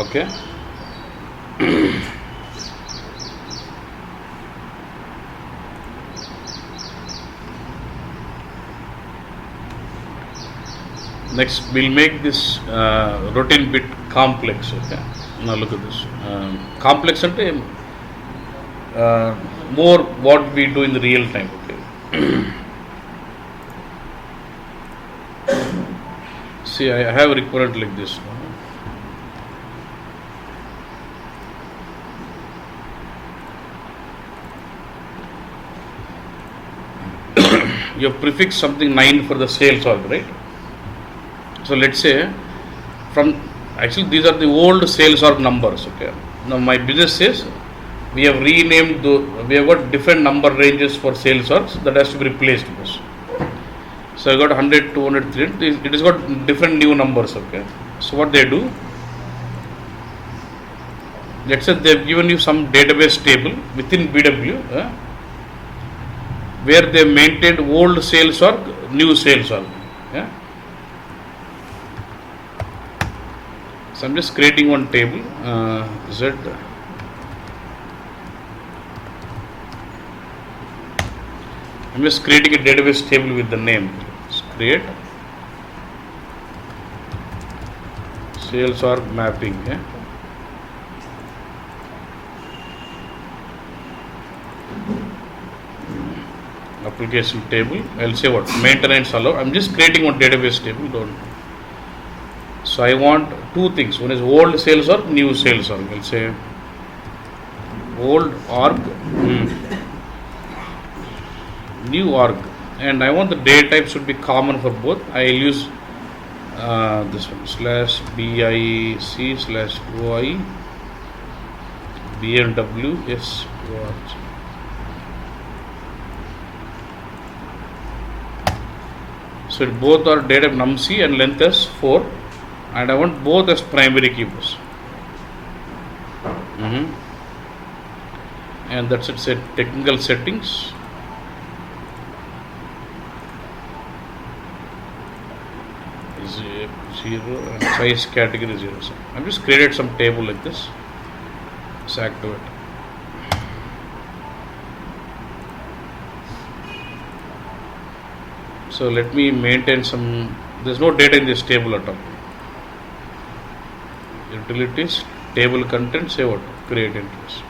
Okay. Next, we'll make this routine bit complex. Okay. Now look at this. Complex and more what we do in the real time. Okay. See, I have a requirement like this. You have prefixed something 9 for the sales org, right? So let's say actually these are the old sales org numbers. Okay. Now my business says we have renamed we have got different number ranges for sales orgs that has to be replaced. So I got 100, 200, 300. It has got different new numbers. Okay. So what they do? Let's say they have given you some database table within BW where they maintained old sales org, new sales org. Yeah. So I'm just creating one table. Z. I'm just creating a database table with the name. Let's create sales org mapping. Yeah. Application table. I'll say what maintenance allowed. I'm just creating one database table. Don't. So I want two things. One is old sales org, new sales org. I'll say old org, new org, and I want the data type should be common for both. I'll use this one /BIC/OI BLWS. So both are data num_c and length as 4, and I want both as primary keywords. And that's it. Set technical settings. Is 0 and size category 0. So I've just created some table like this. So activate. So let me maintain some. There's no data in this table at all. Utilities, table content, say what? Create entries.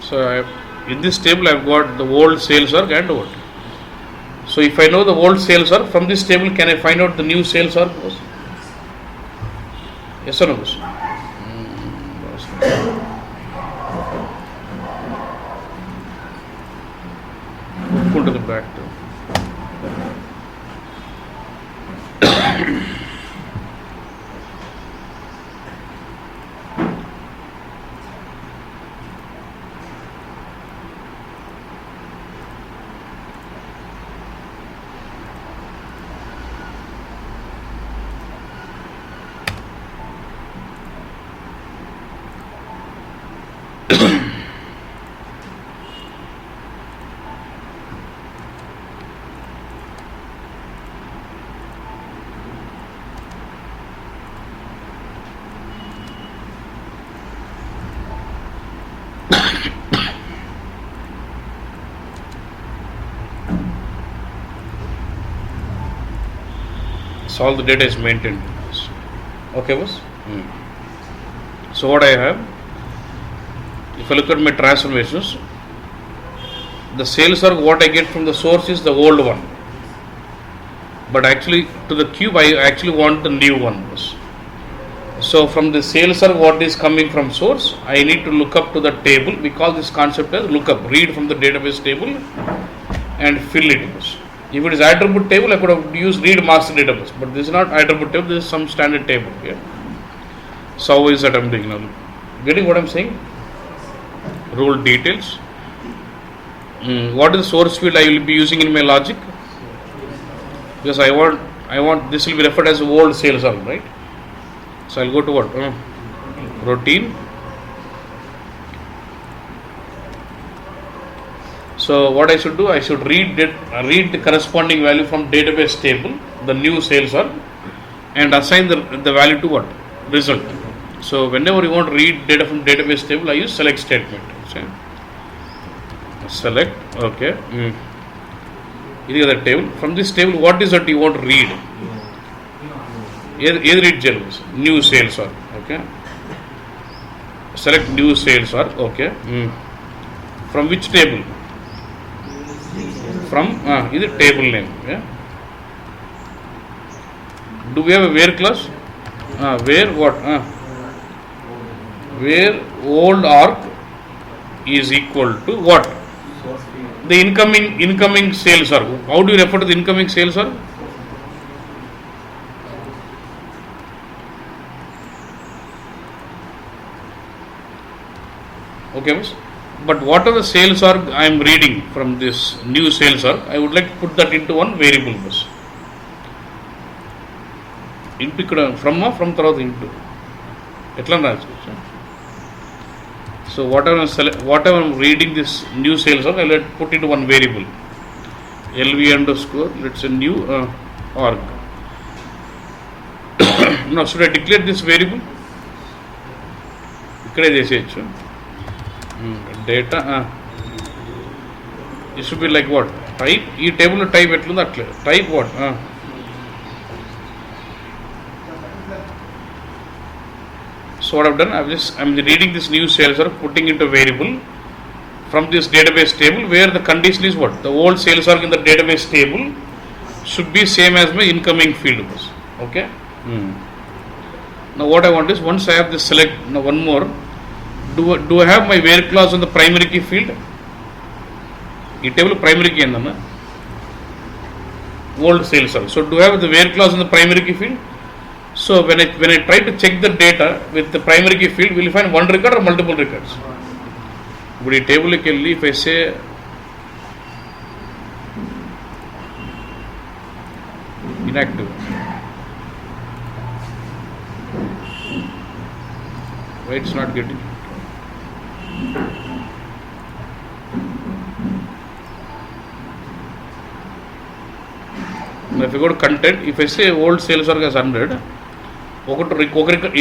So in this table I've got the old sales org and what. So if I know the old sales org, from this table can I find out the new sales org? Yes or no? Go to the back to. So all the data is maintained. Okay, boss. So what I have, if I look at my transformations, the sales org what I get from the source is the old one, but actually to the cube I actually want the new one. So from the sales org what is coming from source, I need to look up to the table. We call this concept as lookup. Read from the database table and fill it. If it is attribute table, I could have used read master database, but this is not attribute table. This is some standard table here. So how is that I'm doing now? Getting what I'm saying? Role details. What is the source field I will be using in my logic? because I want this will be referred as old sales org, right? So I'll go to what? Routine. So what I should do, I should read the corresponding value from database table, the new sales org, and assign the value to what? Result. So whenever you want to read data from database table, I use select statement. So, select, okay. This is the table. From this table, what is that you want to read? Either read journals, new sales org, okay. Select new sales org, okay. From which table? From is it table name? Yeah. Do we have a where clause? Where what? Where old org is equal to what? The incoming sales org. How do you refer to the incoming sales org? Okay, boss. But what are the sales org I am reading from this new sales org? I would like to put that into one variable, boss. Into from తర్వాత into. ఎట్లా రాసుకోవచ్చు? So whatever I'm reading this new sales org, I'll put into one variable. LV underscore, let's say new org. Now should I declare this variable? ఇక్కడే చేసేయచ్చు. Data it should be like what? Type. ఈ table type ఎట్లుందో అట్లే. Type what? So what I've done, I'm reading this new sales org, putting into a variable from this database table where the condition is what? The old sales org in the database table should be same as my incoming field. Okay. Now what I want is, once I have this select, now one more. Do I have my where clause on the primary key field? This table primary key is old sales org. So do I have the where clause on the primary key field? So when I try to check the data with the primary key field, will you find one record or multiple records? But this table, if I say inactive, why it's not getting? Now if you go to content, if I say old sales org as 100,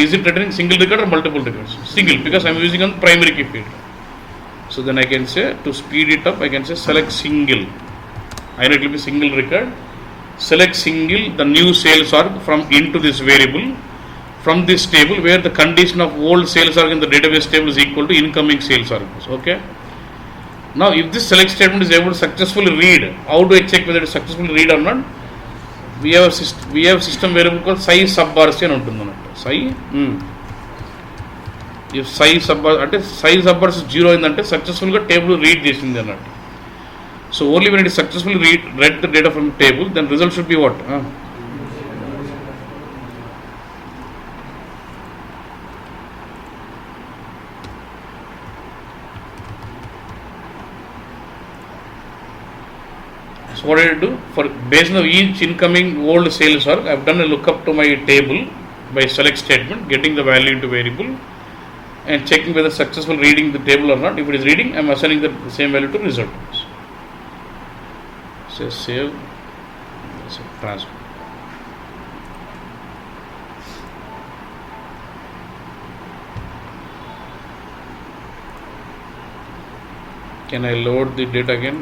is it returning single record or multiple records? Single, because I am using on primary key field. So then I can say, to speed it up, I can say select single. I know it will be single record. Select single, the new sales org from into this variable, from this table where the condition of old sales org in the database table is equal to incoming sales org. Okay. Now if this select statement is able to successfully read, how do I check whether it is successfully read or not? We have system variable called size subbars అని ఉంటుంది అన్నట్టు. If size subbars అంటే size subbars 0 అయిందంటే సక్సెస్ఫుల్గా table read చేసింది అన్నట్టు. So only when it is successfully read the data from the table, then result should be what? So what did I do? For based on each incoming old sales org, I have done a lookup to my table by select statement, getting the value into variable and checking whether successful reading the table or not. If it is reading, I am assigning the same value to result. So save, transfer. Can I load the data again?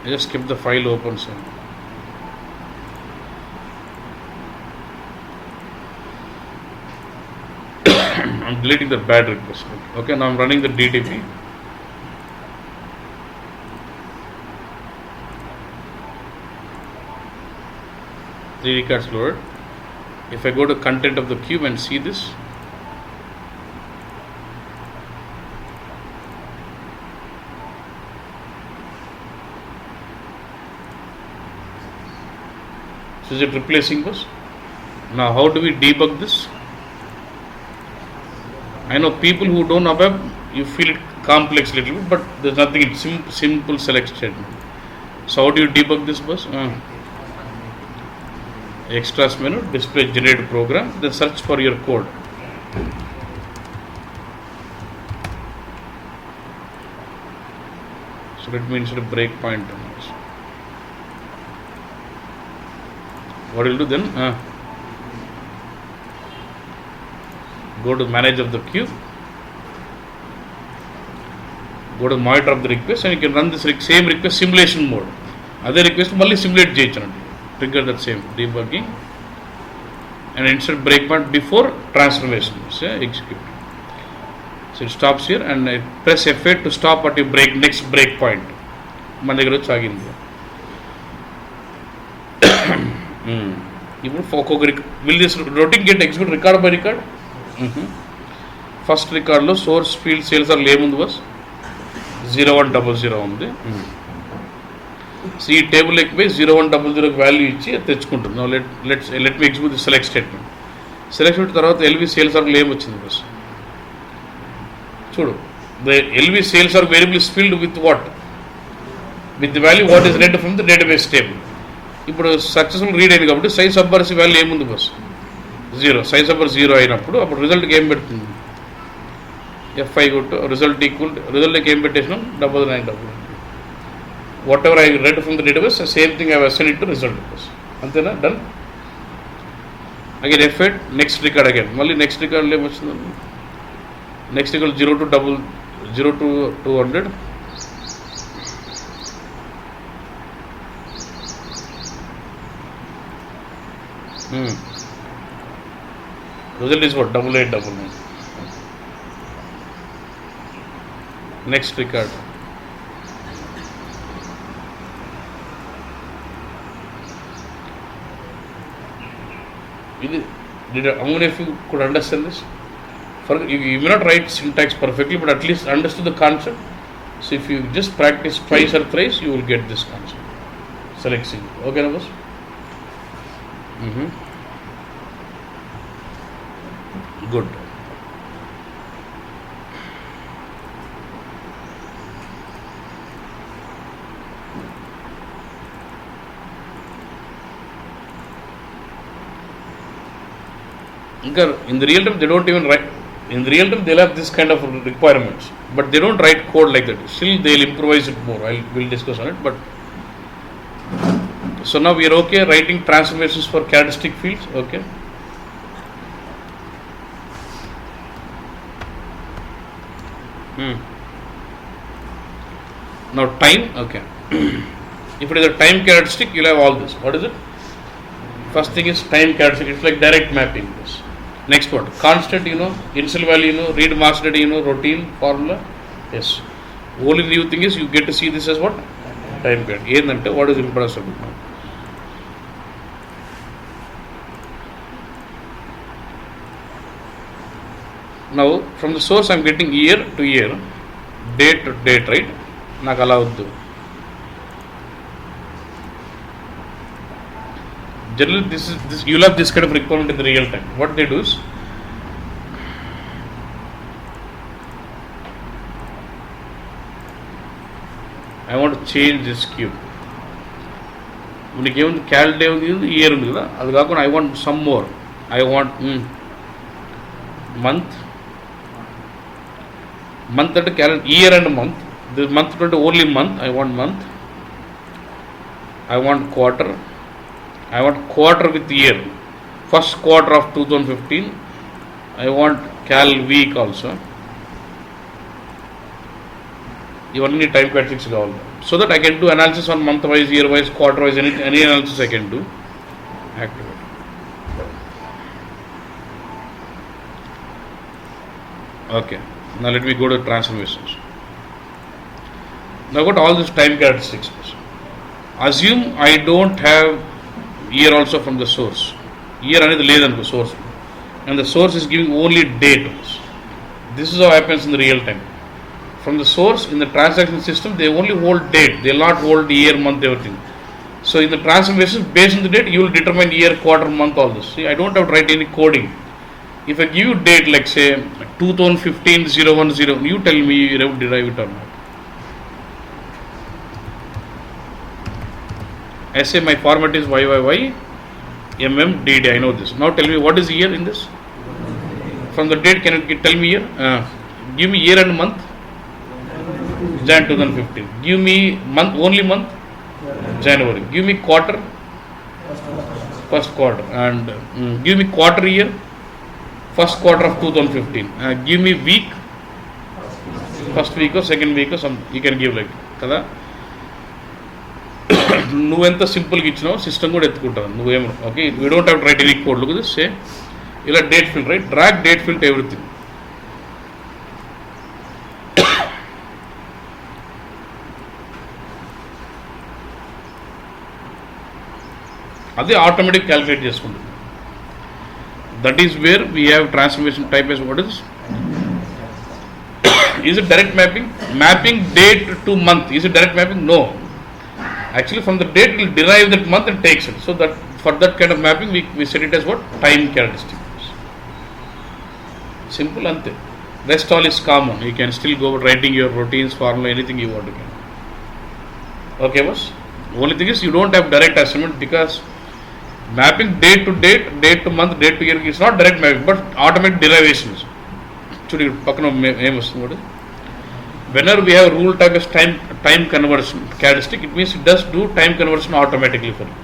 I just kept the file open, so I'm deleting the bad request. Okay, now I'm running the DTP. Three records loaded. If I go to content of the cube and see this, so is it replacing this? Now how do we debug this? I know people who don't ABAP, you feel it complex little bit, but there's nothing. It's simple select statement. So how do you debug this bus? Extras menu, display generate program, then search for your code. So let me insert a breakpoint. What will do then? Go to manage of the queue, go to monitor of the request, and you can run this same request simulation mode. Other request malli simulate cheyachunandi. Trigger that same debugging and insert breakpoint before transformation. So execute. So it stops here and I press F8 to stop at your next breakpoint. మన దగ్గర వచ్చి ఆగింది. ఇప్పుడు ఒక్కొక్క will this routine get execute record by record. First రికార్డ్లో source field sales R ఏముంది బస్ 0100 ఉంది. సో ఈ టేబుల్ ఎక్కిపోయి 0100 వాల్యూ ఇచ్చి తెచ్చుకుంటుంది. Let me execute the select statement. Select statement తర్వాత ఎల్వి సేల్స్ ఆర్ ఏం వచ్చింది బస్ చూడు. The LV sales R variable is filled with what, with the value what is read from the database table. ఇప్పుడు successful read అయింది కాబట్టి size సబ్బర్స్ value ఏముంది bus 0. Size సబ్బర్ 0 అయినప్పుడు అప్పుడు రిజల్ట్కి ఏం పెడుతుంది, F5 కొట్టు, రిజల్ట్ రిజల్ట్కి ఏం పెట్టేసినాం 9999. Whatever I read from the database same thing I assign it to result బస్. అంతేనా, done. Again F8 next record again మళ్ళీ నెక్స్ట్ రికార్డ్లో ఏమొచ్చిందండి, next record 0 to 200. Result is what, 8899. Next record. How many of you could understand this? You may not write syntax perfectly, but at least understood the concept. So if you just practice twice or thrice, you will get this concept. Select C. Okay, Navas? Good. In the real time, they don't even write. In the real time, they'll have this kind of requirements, but they don't write code like that. Still, they'll improvise it more. We'll discuss on it. But so now we are okay writing transformations for characteristic fields. Okay. Now time. Okay. If it is a time characteristic, you'll have all this. What is it? First thing is time characteristic. It's like direct mapping. This. Next one, constant, initial value, read master data, routine, formula. Yes. Only new thing is you get to see this as what? Time period. What is importance of it now? Now, from the source, I am getting year to year, date to date, right? నాకు అలా వద్దు. Generally, this you'll have this kind of requirement in the real time. What they do is, I want to change this cube. మనకి ఏముంది, calendar ఉంది, year ఉంది కదా, అది కాకుండా I want some more. I want month అంటే calendar, year and month. This month అంటే only month. I want month. I want quarter. I want quarter with year. First quarter of 2015. I want cal week also. ఇవన్నీ time characteristics కావాలి. So that I can do analysis on month wise, year wise, quarter wise, any analysis I can do. Activate. Okay. Now let me go to transformations. Now got all these time characteristics. Assume I don't have year also from the source. Year అనేది లేదనుకో source, and the source is giving only date. This is how happens in the real time. From the source in the transaction system, they only hold date. They will not hold year, month, everything. So in the transformation, based on the date, you will determine year, quarter, month, all this. See, I don't have to write any coding. If I give you date like say 2015-010, you tell me you have derive it or not. I say my format is YYY MMDD. I know this. Now tell me what is year in this? From the date, can you tell me year? Give me year and month. Jan 2015. Give me month, only month. January. Give me quarter. First quarter. And give me quarter year. First quarter of 2015. Give me week. First week or second week or some. You can give like kada. నువ్వెంత సింపుల్గా ఇచ్చినావు system కూడా ఎత్తుకుంటాను నువ్వేమో okay we don't have to write any code look this say ఇలా date field right drag date field everything అదే automatic calculate చేసుకుంటుంది that is where we have transformation type yes what is it direct mapping date to month is it direct mapping no. Actually from the date it will derive that month and takes it. So that for that kind of mapping we set it as what? Time characteristic. Simple ante. Rest all is common. You can still go writing your routines, formula, anything you want to get. Okay boss? Only thing is you don't have direct assignment because mapping date to date, date to month, date to year is not direct mapping but automatic derivations. Should you pakano aim vasthundi? Whenever we have rule type as time conversion characteristic, it means it does do time conversion automatically for you.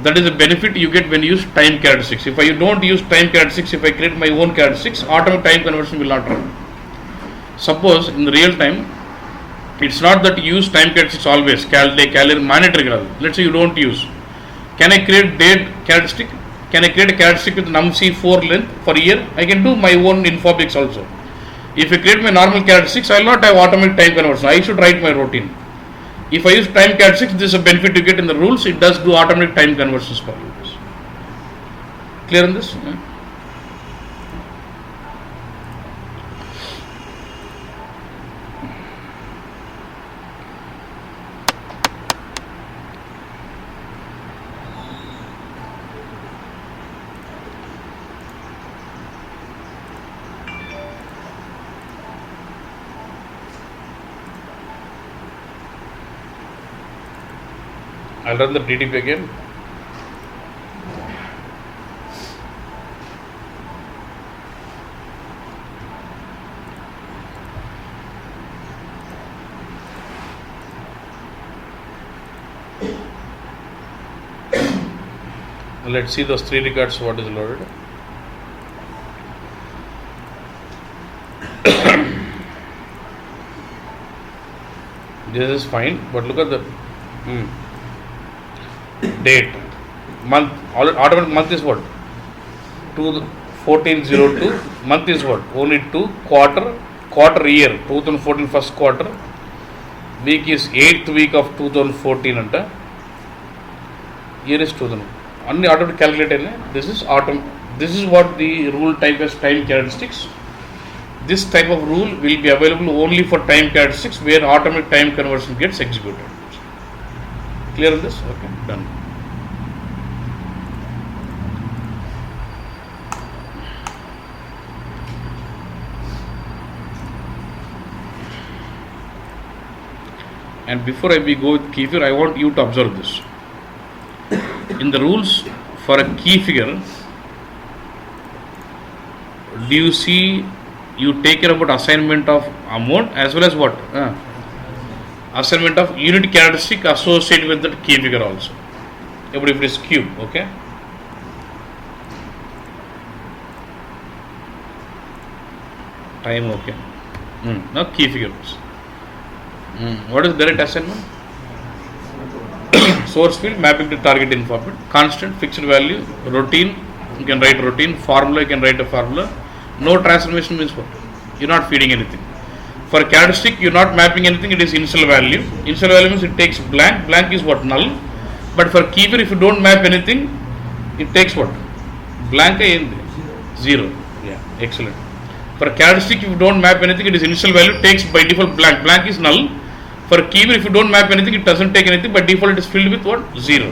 That is the benefit you get when you use time characteristics. If I don't use time characteristics, if I create my own characteristics, automatic time conversion will not run. Suppose in the real time, it's not that you use time characteristics always, cal day, calendar, mandatory. Let's say you don't use. Can I create date characteristic? Can I create a characteristic with num_4 length for year? I can do my own infobix also. If I create my normal characteristics, I will not have automatic time conversion. I should write my routine. If I use time characteristics, this is a benefit you get in the rules. It does do automatic time conversions for you. Clear on this? Yeah. I'll run the DTP again. Let's see those 3 records what is loaded. This is fine, but look at the date, month, automatic month is what? 1402, month is what? Only 2, quarter year, 2014 first quarter, week is 8th week of 2014 anta, year is 2000. Only automatic calculate. This is what the rule type as time characteristics. This type of rule will be available only for time characteristics where automatic time conversion gets executed. Clear on this? Okay, done. And before I go with key figure, I want you to observe this. In the rules for a key figure, do you see you take care about assignment of amount as well as what? Assignment of unit characteristic associated with that key figure also. If it is cube, okay? Time, okay. Now key figures. What is direct assignment? Source field mapping to target in format, constant, fixed value, routine, you can write routine, formula, you can write a formula. No transformation means what? You're not feeding anything. For characteristic, you're not mapping anything, it is initial value. Initial value means it takes blank, blank is what? Null. But for keyword, if you don't map anything, it takes what? Blank in 0. Yeah, excellent. For characteristic, if you don't map anything, it is initial value, takes by default blank. Blank is null. For keyword, if you don't map anything, it doesn't take anything. By default, it is filled with what? 0.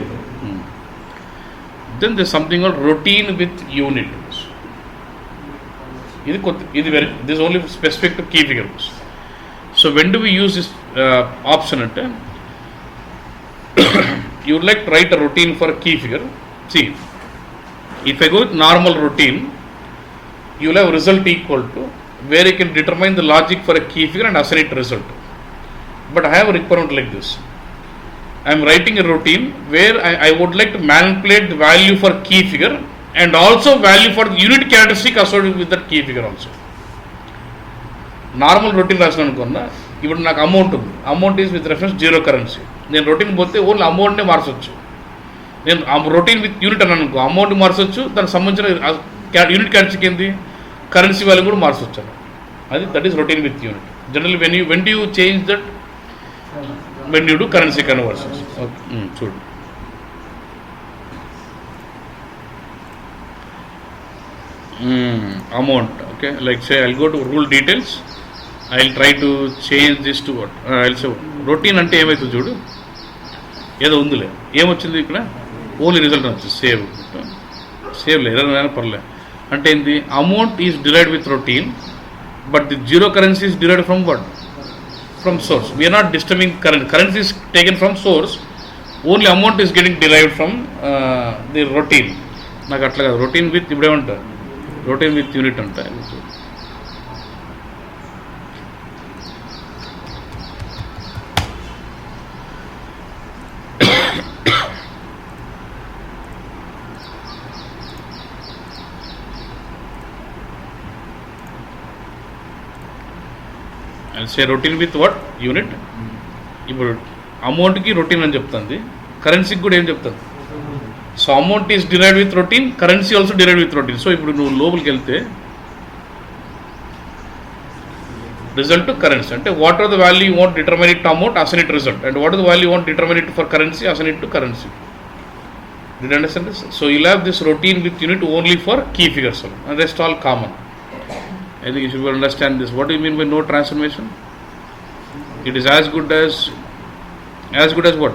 Then there's something called routine with unit. ఇది very this only specific to key figures. So when do we use this option అంటే you would like to write a routine for a key figure. See, if I go with normal routine, you will have result equal to where you can determine the logic for a key figure and assign it result. But I have a requirement like this. I am writing a routine where I would like to manipulate the value for key figure and also value for the unit characteristic associated with that key figure also. Normal routine రాసిన అనుకున్నా, ఇప్పుడు నాకు amount ఉంది, amount is with reference zero currency. నేను routine పోతే only అమౌంట్నే మార్చవచ్చు. నేను routine with unit అని అనుకో, అమౌంట్ మార్చవచ్చు, దానికి సంబంధించిన యూనిట్ క్యారెక్టరిస్టిక్ ఏంది, కరెన్సీ వాల్యూ కూడా మార్చవచ్చు. అది that is routine with unit. Generally when do you change that, when you do currency conversions. Okay, చూడు amount. Okay, like say I'll go to rule details. I will try to change this to what I'll say routine అంటే ఏమవుతుంది చూడు, ఏదో ఉందిలే, ఏమొచ్చింది ఇక్కడ only result వచ్చింది. Save లేదు ఏదైనా పర్లేదు. అంటే ఏంది, amount is derived with routine but the zero currency is derived from what, from source. We're not disturbing currency is taken from source, only amount is getting derived from the routine. నాకు అట్లా కాదు, routine with ఇప్పుడేమంటారు, routine with unit ఉంటాయి. Say routine with what unit. ఇప్పుడు అమౌంట్కి routine అని చెప్తుంది, కరెన్సీకి కూడా ఏం చెప్తుంది. So amount is derived with routine, currency also derived with routine. So ఇప్పుడు నువ్వు లోపలికి వెళ్తే రిజల్ట్ కరెన్సీ అంటే what are the value you want determine it to amount, assign it result. And what are the value you want determine it for currency, assign it to currency. Did you understand this? So you'll have this routine with unit only for key figures and rest all common. I think you should understand this. What do you mean by no transformation? It is as good as what?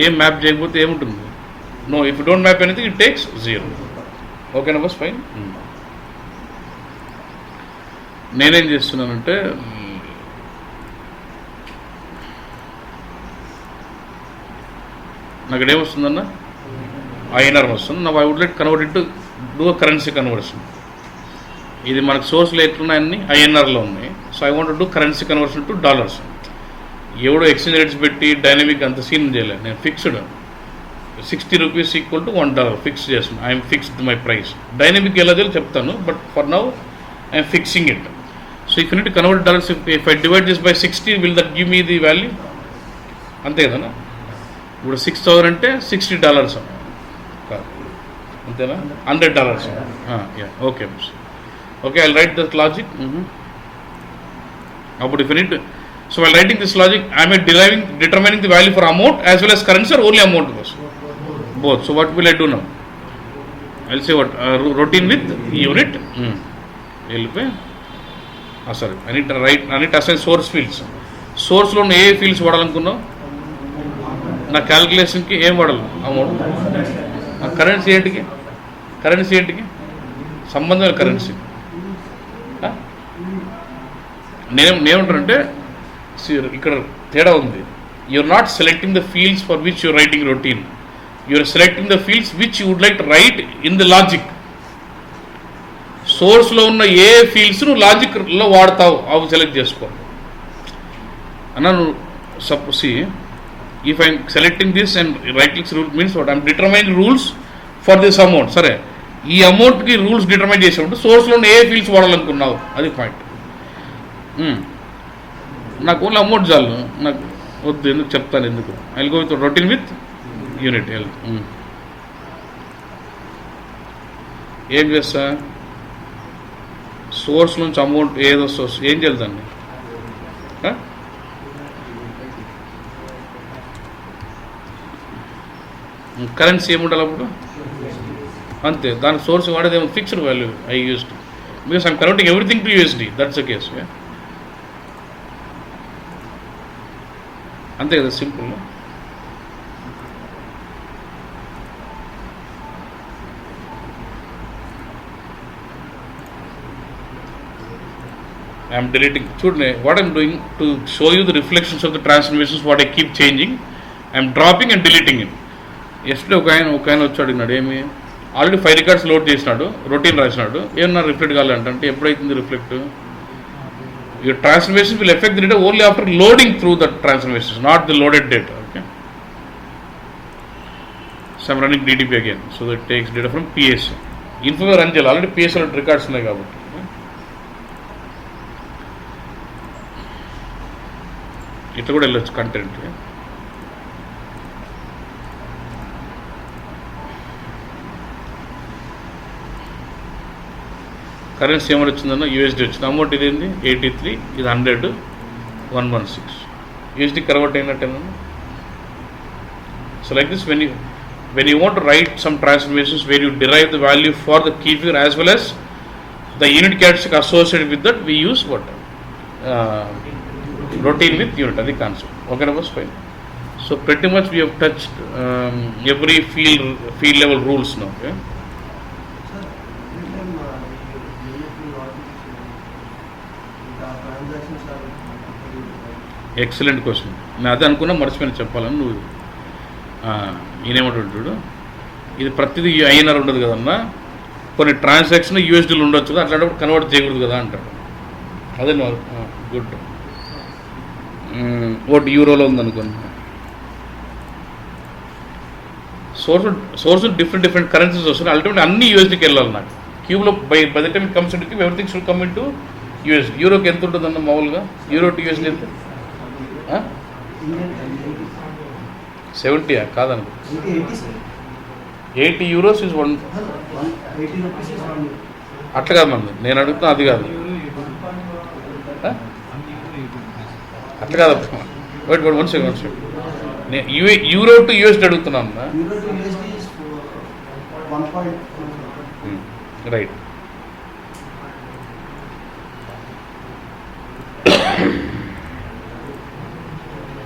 ఏ map చేయకపోతే ఏముంటుంది? No, if you don't map anything it takes 0. ఓకేనా bus, fine. నేనేం చేస్తున్నానంటే నాకు ఇక్కడేమొస్తుందన్న INR వస్తుంది. నా I would like convert it to do currency conversion. ఇది మనకు సోర్స్లో ఎట్లున్నాయన్నీ ఐఎన్ఆర్లో ఉన్నాయి. So I want do currency conversion to dollars. ఎవడో ఎక్స్చేంజ్ రేట్స్ పెట్టి డైనమిక్ అంత సీన్ చేయలేదు. నేను fixed 60 rupees equal to $1 fix చేస్తున్నాను. I'm fixed my price. Dynamic ఎలా తెలియదు చెప్తాను, but for now I'm fixing it. So if you need to convert dollars, if I divide this by 60, will that give me the value? అంతే కదన్నా. ఇప్పుడు 6,000 అంటే $60 అంతేనా, $100. Yeah, okay okay, I write that logic. అప్పుడు if you need, so while writing this logic, I am determining the value for amount as well as currency, or only amount was both. So what will I do now? I'll say what routine with unit. Sorry, I need to write, I need to assign source fields. Source లో ఏ fields వాడాలనుకున్నావు? నా క్యాలిక్యులేషన్కి ఏం వాడాలి? Amount. Currency ఏంటికి? Currency ఏంటికి సంబంధం currency. నేనేమంటానంటే ఇక్కడ తేడా ఉంది. You're not selecting the fields for which you're writing routine, you're selecting the fields which you would like to write in the logic. సోర్స్లో ఉన్న ఏ ఫీల్డ్స్ నువ్వు లాజిక్లో వాడతావు అవి సెలెక్ట్ చేసుకో అన్నా. నువ్వు suppose if I'm selecting this and right clicks rule means what I'm determining rules for this amount. సరే, ఈ అమౌంట్కి రూల్స్ డిటర్మైన్ చేసినప్పుడు సోర్స్లో ఉన్న ఏ ఫీల్డ్స్ వాడాలనుకున్నావు అది పాయింట్. నాకు ఓన్లీ అమౌంట్ చాలు, నాకు వద్దు, ఎందుకు చెప్తాను ఎందుకు. I will go with routine with unit. ఏం చేస్తా, సోర్స్ నుంచి అమౌంట్ ఏదో సోర్స్ ఏం చేయాలి దాన్ని, కరెన్సీ ఏముండాలి అప్పుడు అంతే. దాని సోర్స్ వాడేదేమో fixed value I used because I'm converting everything to USD. That's the case. అంతే కదా, simple. I'm deleting. What I'm doing to show you the reflections of the transformations, what I keep changing, I'm dropping and deleting it. Yesterday ఒక ఆయన వచ్చి అడిగినాడు, ఏమి already 5 records load చేసినాడు, routine రాసినాడు, ఏమన్నా reflect కావాలంటే ఎప్పుడైతుంది reflect? Your transformation will affect the data only after loading through the transformations, not the loaded data. Okay. So I'm running DDP again. So it takes data from PS. Info run చేయాలి, already PS లో records ఉన్నాయి కాబట్టి. ఇట్లా కూడా వెళ్ళొచ్చు content. Currency ఏమైనా వచ్చిందన్న USD వచ్చింది. అమౌంట్ ఇదేంది 83, ఇది 100, 116 యూఎస్డి కన్వర్ట్ అయినట్టేనా? So like this when you want to write some transformations where you derive the value for the key figure as well as the unit characteristic associated with that, we use what? Routine with unit, అది concept. Okay numbers fine. So pretty much we have touched every field level rules now. Okay. Excellent question. నేను అదే అనుకున్నా, మర్చిపోయిన చెప్పాలని. నువ్వు ఈయనేమంటుంటాడు, ఇది ప్రతిదీ INR ఉండదు కదన్నా, కొన్ని ట్రాన్సాక్షన్ యూఎస్డీలు ఉండొచ్చు కదా, అట్లాంటప్పుడు కన్వర్ట్ చేయకూడదు కదా అంటాడు. అదే గుడ్. ఒకటి యూరోలో ఉందనుకోండి, సోర్స్ డిఫరెంట్ కరెన్సీస్ వస్తున్నాయి, అల్టిమేట్ అన్ని యూఎస్డీకి వెళ్ళాలి. నాకు క్యూబ్లో by the time comes into cube everything should come into USD. యూరోకి ఎంత ఉంటుందన్న మామూలుగా? యూరో టు యూఎస్డీ ఎంత? 70 కాదనుకో, 80 euros ఇస్ 1. అట్లా కాదు మంది, నేను అడుగుతున్నా అది కాదు, అట్లా కాదు. Wait 1 second. నేను యూరో టు యూఎస్డీ అడుగుతున్నాను. రైట్.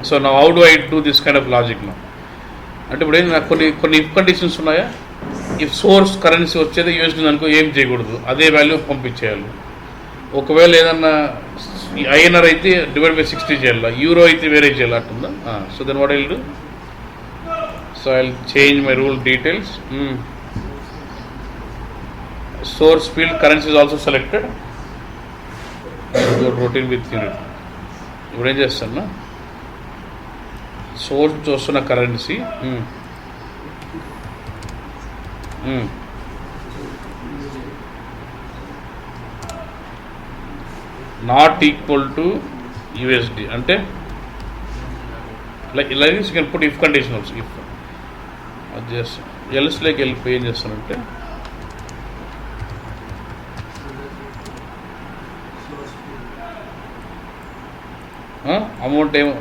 సో నా how do I do this kind of logic నా? అంటే ఇప్పుడు ఏంటి, నాకు కొన్ని ఇఫ్ కండిషన్స్ ఉన్నాయా? ఇఫ్ సోర్స్ కరెన్సీ వచ్చేది యూఎస్డీ అనుకో, ఏం చేయకూడదు, అదే వాల్యూ పంపించేయాలి. ఒకవేళ ఏదన్నా ఐఎన్ఆర్ అయితే డివైడ్ బై 60 చేయాలి, యూరో అయితే వేరే చేయాలి, అట్టుందా? So then what I will do? So I will change my rule details. Source field currency is also selected, routine with unit. ఇప్పుడు ఏం చేస్తాను, సోర్స్ చూస్తున్న currency not equal to USD అంటే like you can put if condition also. If అది చేస్తాను, ఎల్స్లోకి వెళ్ళిపోయి ఏం చేస్తానంటే అమౌంట్ ఏమో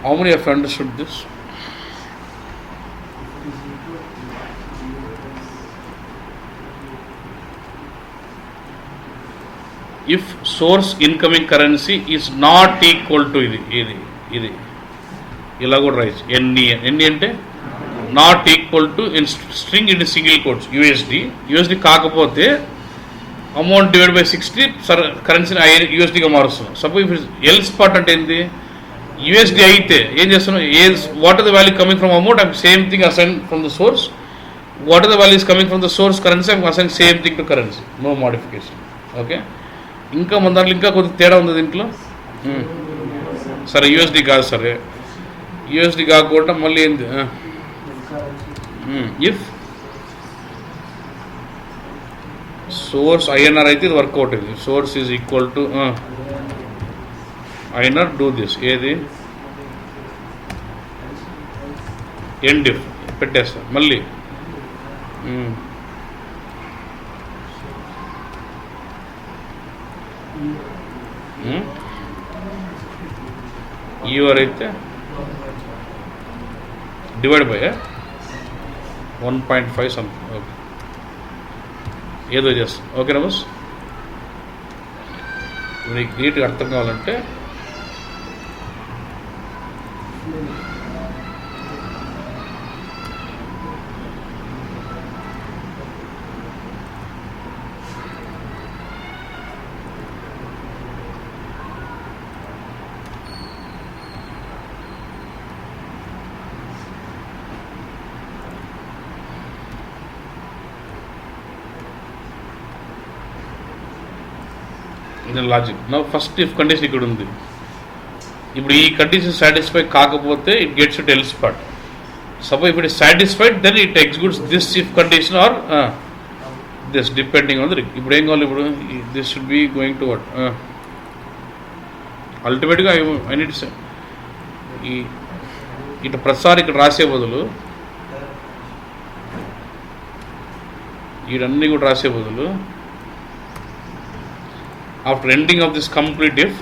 how many have understood this? If source incoming currency is not equal to ఇది ఇలా కూడా రైజ్ ఎన్ని అంటే not equal to in string in single quotes USD కాకపోతే అమౌంట్ డివైడ్ బై 60 కరెన్సీని యూఎస్డిగా మారుస్తున్నాం. సపోజ్ ఎల్స్ పార్ట్ అంటే ఏంటి, యూఎస్డి అయితే ఏం చేస్తున్నాం, what are the value coming from amount, I'm same thing assign from the source. What are the values coming from the source currency, I'm assign same thing to currency, no modification. Okay. ఇంకా మన దాంట్లో ఇంకా కొద్దిగా తేడా ఉంది దీంట్లో. సరే USD కాదు, సరే యూఎస్డి కాకుండా మళ్ళీ ఏంది, ఇఫ్ సోర్స్ ఐఎన్ఆర్ అయితే ఇది వర్కౌట్ అయింది, source is equal to INR do this, ఏది ఎండ్ ఇఫ్ పెట్టేస్తా మళ్ళీ. యూఆర్ అయితే డివైడ్ బై 1.5 సంథింగ్. ఓకే. ఏదో చేస్తాం. ఓకేనా బస్? మీకు నీట్గా అర్థం కావాలంటే ఇది లాజిక్. నా ఫస్ట్ ఇఫ్ కండిషన్ ఇక్కడ ఉంది. ఇప్పుడు ఈ కండిషన్ సాటిస్ఫై కాకపోతే it gets to else part. Suppose ఇప్పుడు satisfied then it executes this if condition or this depending on the. ఇప్పుడు ఏం కావాలి? ఇప్పుడు this should be going to what అల్టిమేట్గా ఐ నీడ్ ఈ ఇటు ప్రతిసారి ఇక్కడ రాసే బదులు ఇవన్నీ కూడా రాసే బదులు after ending of this complete if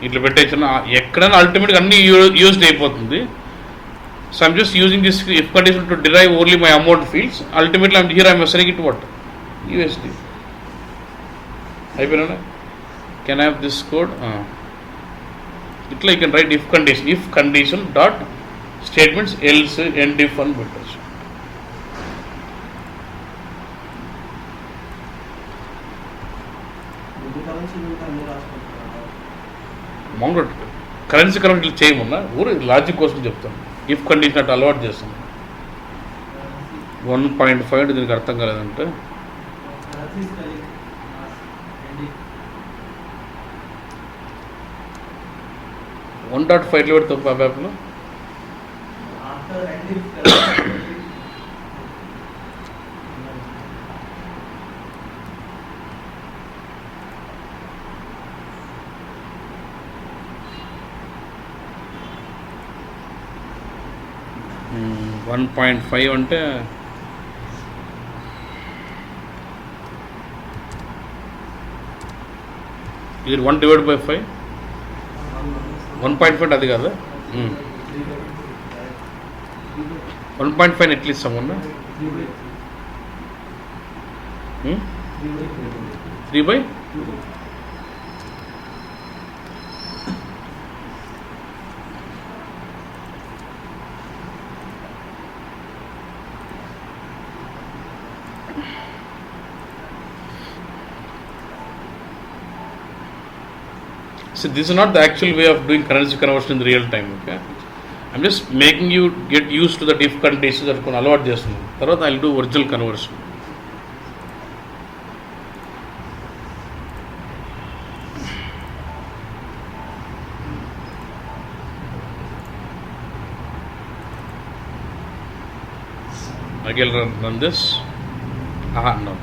ఇట్లా పెట్టేసిన ఎక్కడైనా అల్టిమేట్గా అన్ని యూజ్డ్ అయిపోతుంది. So I'm just using this if condition to derive only my amount fields. Ultimately I'm here I'm assigning it what USD. అయిపోయినా? Can I have this code? ఇట్లా you can write if condition dot statements else end if అని పెట్టచ్చు. మామూలు currency current చేయమన్నా ఊరు logic కోసం చెప్తాను. If condition అట్లా అలవాటు చేస్తాను. 1.5 దీనికి అర్థం కాలేదంటే 1.5 పెడతాం ఆ బ్యాప్లో. వన్ 1.5 అంటే ఇది 1/5. 1.5 అది కాదా? 1.5 ఎట్లా ఇస్తామన్నా? 3/? So this is not the actual way of doing currency conversion in the real time. Okay, I'm just making you get used to the if conditions that can allowed just now. Tarvata I'll do original conversion. Again run this. No.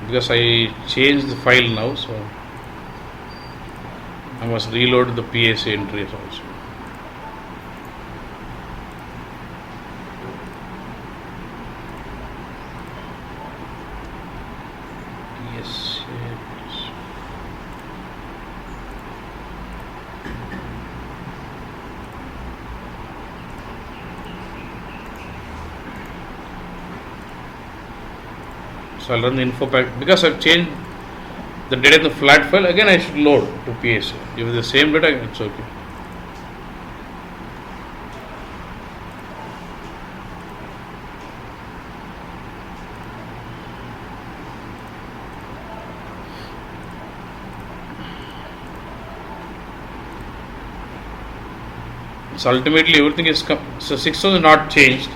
Because I changed the file now, so I must reload the PSA entries also. So I'll run the info pack because I've changed the data in the flat file. Again, I should load to PSA. If it's the same data, it's okay. So ultimately, everything is so 6,000 is not changed,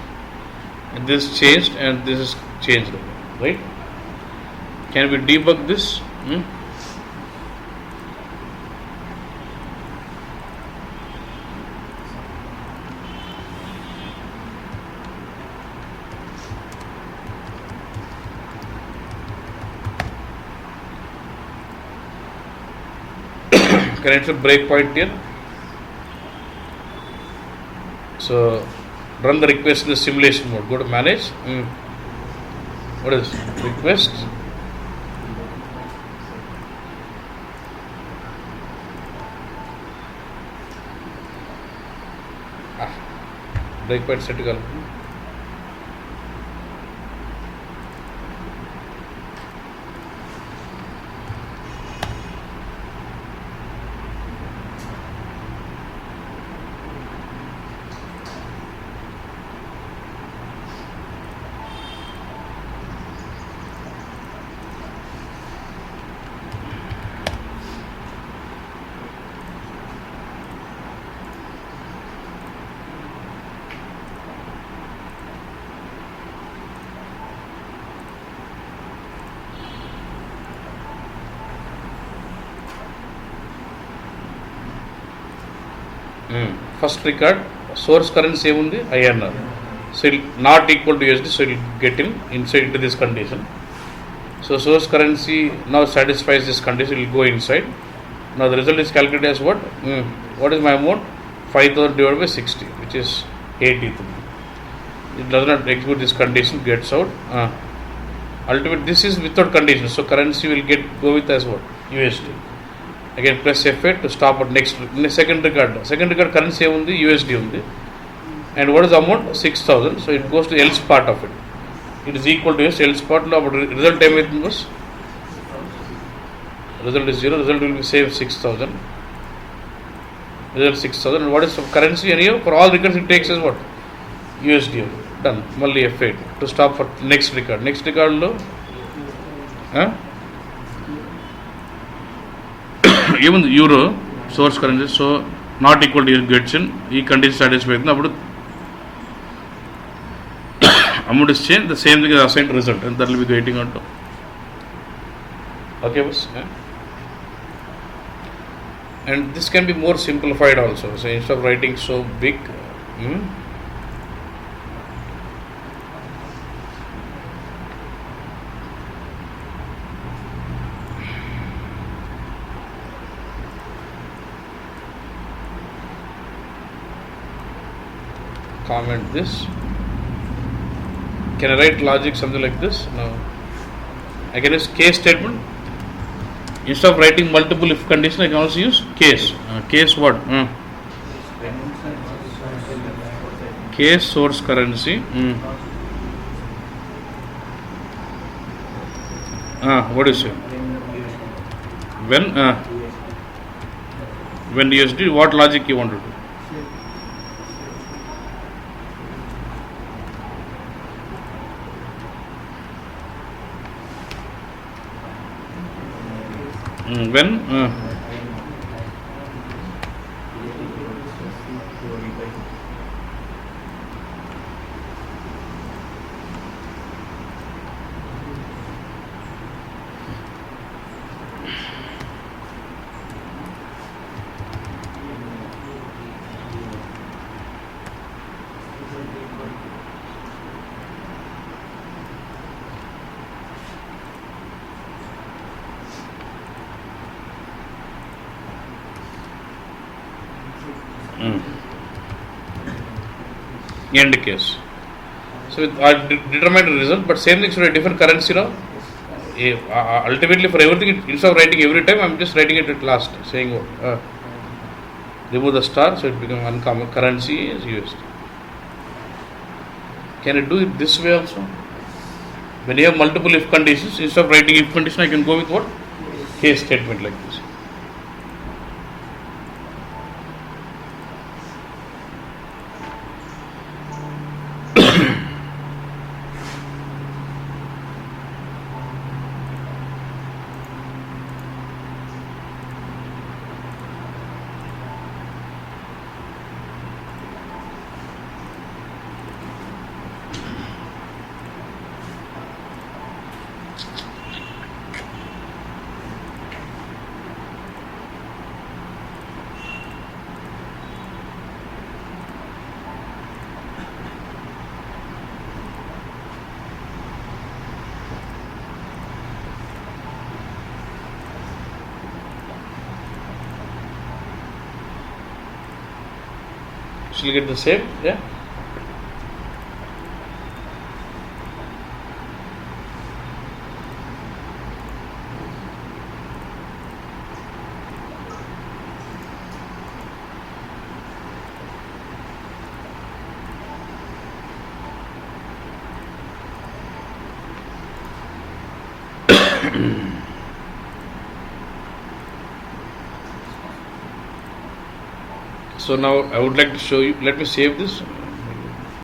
and this changed, and this is changed, right? Can we debug this? Can I enter breakpoint here? So run the request in the simulation mode. Go to manage. What is request? break point set कर first record source currency ఏముంది INR, so it not equal to USD, so it will get in inside into this condition. So source currency now satisfies this condition, it will go inside. Now the result is calculated as what? What is my amount? 5000 divided by 60, which is 83. It does not execute this condition, gets out. Ultimately this is without condition, so currency will go with as what? USD. Again press F8 to stop at next second record currency undi USD undi, and what is the amount? 6000, so it goes to else part of it. It is equal to else part lo result emaithundi boss? Result is 0, result will be save 6000, result 6000, and what is currency anyhow for all records it takes as what? USD. Done. Malli F8 to stop for next record lo even the euro source currency, so not equal to gets in ఈ condition satisfy అవుతుంది, అప్పుడు amount is changed, the same thing is assigned result, and that will be waiting on to. Okay boss, and this can be more simplified also, so instead of writing so big, comment this. Can I write logic something like this? No. I can use case statement. Instead of writing multiple if condition, I can also use case. Case what? Case source currency. What do you say? When USD, what logic you want to do? When end case. So I determined the result, but same thing should be a different currency now. Ultimately for everything, instead of writing every time, I am just writing it at last, saying what? Remove the star, so it becomes uncommon. Currency is USD. Can I do it this way also? When you have multiple if conditions, instead of writing if condition, I can go with what? Case statement like this. She'll get the same, yeah. So now I would like to show you, let me save this.